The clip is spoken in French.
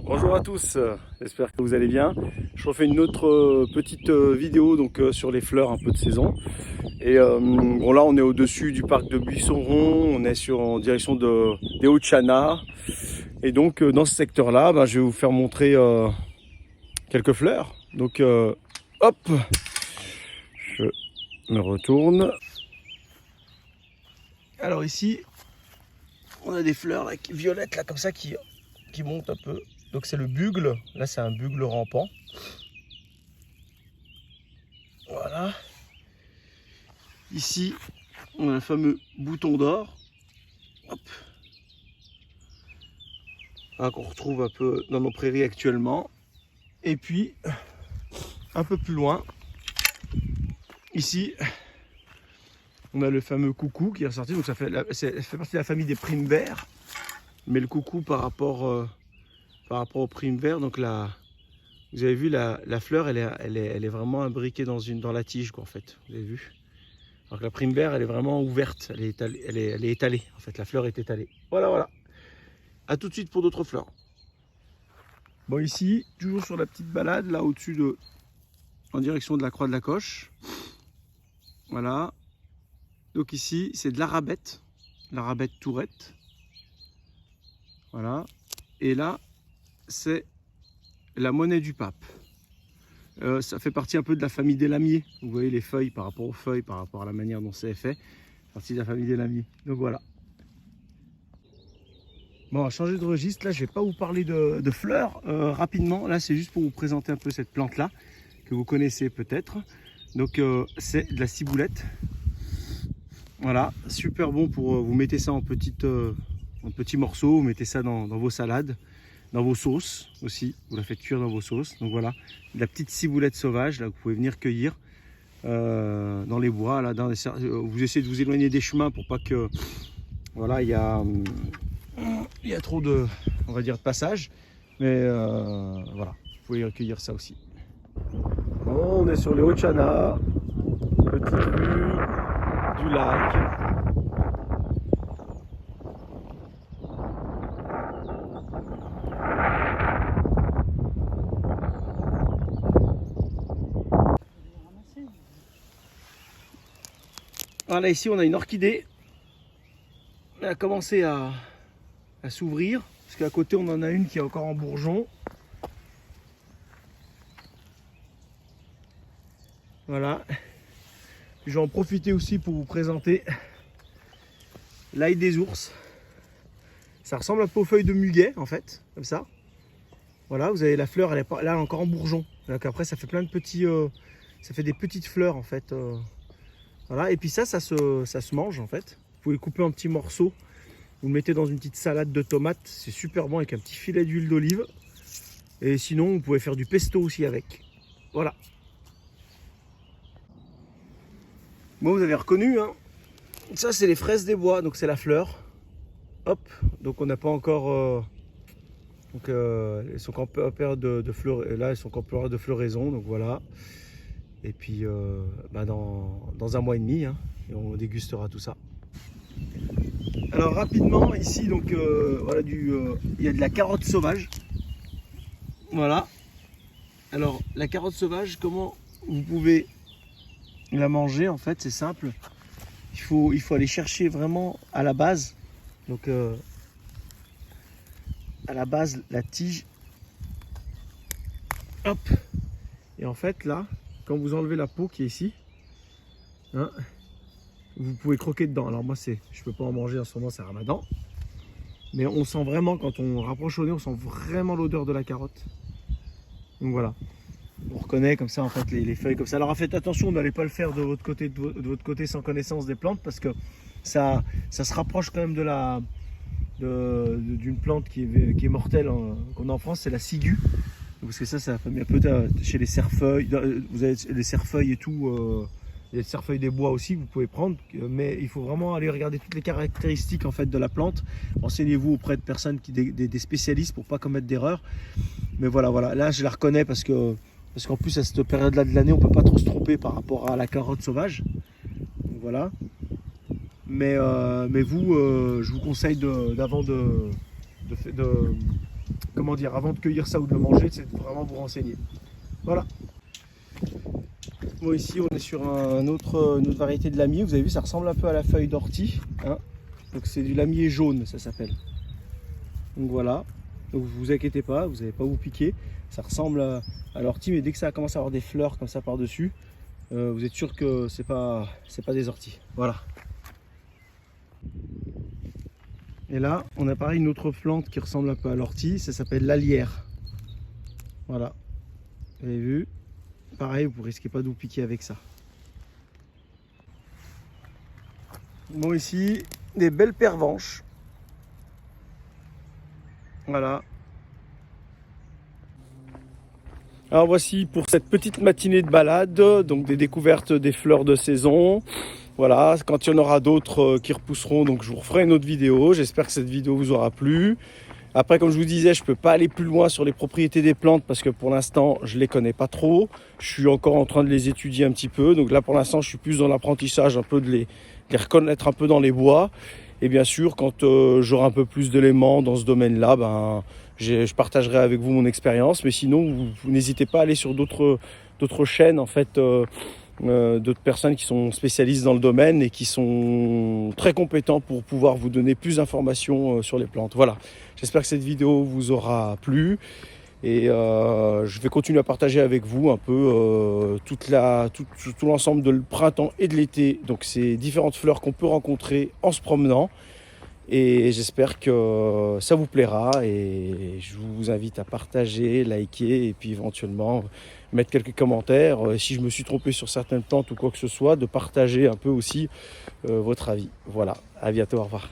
Bonjour à tous, j'espère que vous allez bien. Je refais une autre petite vidéo donc sur les fleurs un peu de saison. Et bon là on est au-dessus du parc de Buisson-Rond, on est en direction des Hauts-de-Chana. Et donc dans ce secteur-là, je vais vous faire montrer quelques fleurs. Donc hop, je me retourne. Alors ici, on a des fleurs là, violettes là comme ça qui montent un peu. Donc c'est le bugle, là c'est un bugle rampant. Voilà. Ici, on a le fameux bouton d'or. Hop. Qu'on retrouve un peu dans nos prairies actuellement. Et puis, un peu plus loin, ici, on a le fameux coucou qui est ressorti. Donc ça fait partie de la famille des primes verts. Mais le coucou par rapport au prime vert, donc là, vous avez vu la fleur, elle est vraiment imbriquée dans la tige, quoi, en fait. Vous avez vu? Alors que la prime vert, elle est vraiment ouverte, elle est étalée. En fait, la fleur est étalée. Voilà, voilà. A tout de suite pour d'autres fleurs. Bon, ici, toujours sur la petite balade, là au-dessus en direction de la Croix de la Coche. Voilà. Donc ici, c'est de l'arabette tourette. Voilà. Et là, c'est la monnaie du pape. Ça fait partie un peu de la famille des lamiers. Vous voyez les feuilles par rapport aux feuilles, par rapport à la manière dont c'est fait. Partie de la famille des lamiers. Donc voilà. Bon, on va changer de registre. Là, je ne vais pas vous parler de fleurs rapidement. Là, c'est juste pour vous présenter un peu cette plante-là, que vous connaissez peut-être. Donc, c'est de la ciboulette. Voilà, super bon pour vous mettez ça en petits morceaux. Vous mettez ça dans vos salades, dans vos sauces aussi. Vous la faites cuire dans vos sauces. Donc voilà, de la petite ciboulette sauvage, là, que vous pouvez venir cueillir dans les bois. Là, vous essayez de vous éloigner des chemins pour pas que... Voilà, il y a trop de, on va dire, de passage, mais voilà, vous pouvez recueillir ça aussi. Bon, on est sur les Hauts-de-Chana, petite vue du lac. Voilà, ici on a une orchidée. Elle a commencé à s'ouvrir, parce qu'à côté on en a une qui est encore en bourgeon. Voilà. Je vais en profiter aussi pour vous présenter l'ail des ours. Ça ressemble un peu aux feuilles de muguet en fait, comme ça. Voilà, vous avez la fleur, elle est là encore en bourgeon. Donc après ça fait plein de petits, ça fait des petites fleurs en fait. Voilà, et puis ça se mange en fait. Vous pouvez couper en petits morceaux. Vous le mettez dans une petite salade de tomates, c'est super bon avec un petit filet d'huile d'olive. Et sinon, vous pouvez faire du pesto aussi avec. Voilà. Bon, vous avez reconnu, hein. Ça, c'est les fraises des bois, donc c'est la fleur. Hop, donc on n'a pas encore... elles sont en période de fleur, là, elles sont en période de floraison, donc voilà. Et puis, dans un mois et demi, hein, et on dégustera tout ça. Alors rapidement ici donc voilà il y a de la carotte sauvage. Voilà. Alors la carotte sauvage, comment vous pouvez la manger en fait, c'est simple. Il faut aller chercher vraiment à la base. Donc à la base la tige. Hop. Et en fait là, quand vous enlevez la peau qui est ici, hein, vous pouvez croquer dedans. Alors moi je peux pas en manger en ce moment, c'est Ramadan. Mais on sent vraiment, quand on rapproche au nez, on sent vraiment l'odeur de la carotte. Donc voilà. On reconnaît comme ça en fait les feuilles comme ça. Alors faites attention, n'allez pas le faire de votre côté sans connaissance des plantes, parce que ça se rapproche quand même d'une plante qui est mortelle qu'on a en France, c'est la ciguë. Parce que ça fait un peu chez les cerfeuilles. Vous avez les cerfeuilles et tout. Il y a le cerfeuil des bois aussi que vous pouvez prendre, mais il faut vraiment aller regarder toutes les caractéristiques en fait de la plante. Renseignez-vous auprès de personnes, des spécialistes, pour pas commettre d'erreurs. Mais voilà, là je la reconnais parce qu'en plus à cette période-là de l'année, on peut pas trop se tromper par rapport à la carotte sauvage. Donc, voilà. Mais vous, je vous conseille d'avant de comment dire, avant de cueillir ça ou de le manger, c'est vraiment vous renseigner. Voilà. Bon, ici on est sur une autre variété de lamier. Vous avez vu, ça ressemble un peu à la feuille d'ortie, hein. Donc c'est du lamier jaune, ça s'appelle. Donc voilà. Donc vous inquiétez pas, vous n'allez pas vous piquer. Ça ressemble à l'ortie, mais dès que ça commence à avoir des fleurs comme ça par dessus, vous êtes sûr que c'est pas des orties. Voilà. Et là, on a pareil une autre plante qui ressemble un peu à l'ortie, ça s'appelle l'alière. Voilà. Vous avez vu? Pareil, vous ne risquez pas de vous piquer avec ça. Bon, ici, des belles pervenches. Voilà. Alors voici pour cette petite matinée de balade, donc des découvertes des fleurs de saison. Voilà, quand il y en aura d'autres qui repousseront, donc je vous referai une autre vidéo. J'espère que cette vidéo vous aura plu. Après, comme je vous disais, je ne peux pas aller plus loin sur les propriétés des plantes parce que pour l'instant, je ne les connais pas trop. Je suis encore en train de les étudier un petit peu. Donc là, pour l'instant, je suis plus dans l'apprentissage, un peu de les reconnaître un peu dans les bois. Et bien sûr, quand j'aurai un peu plus d'éléments dans ce domaine-là, ben, je partagerai avec vous mon expérience. Mais sinon, vous n'hésitez pas à aller sur d'autres chaînes, en fait, d'autres personnes qui sont spécialistes dans le domaine et qui sont très compétents pour pouvoir vous donner plus d'informations sur les plantes. Voilà, j'espère que cette vidéo vous aura plu et je vais continuer à partager avec vous un peu tout l'ensemble de le printemps et de l'été, donc ces différentes fleurs qu'on peut rencontrer en se promenant. Et j'espère que ça vous plaira et je vous invite à partager, liker et puis éventuellement mettre quelques commentaires. Si je me suis trompé sur certaines plantes ou quoi que ce soit, de partager un peu aussi votre avis. Voilà, à bientôt, au revoir.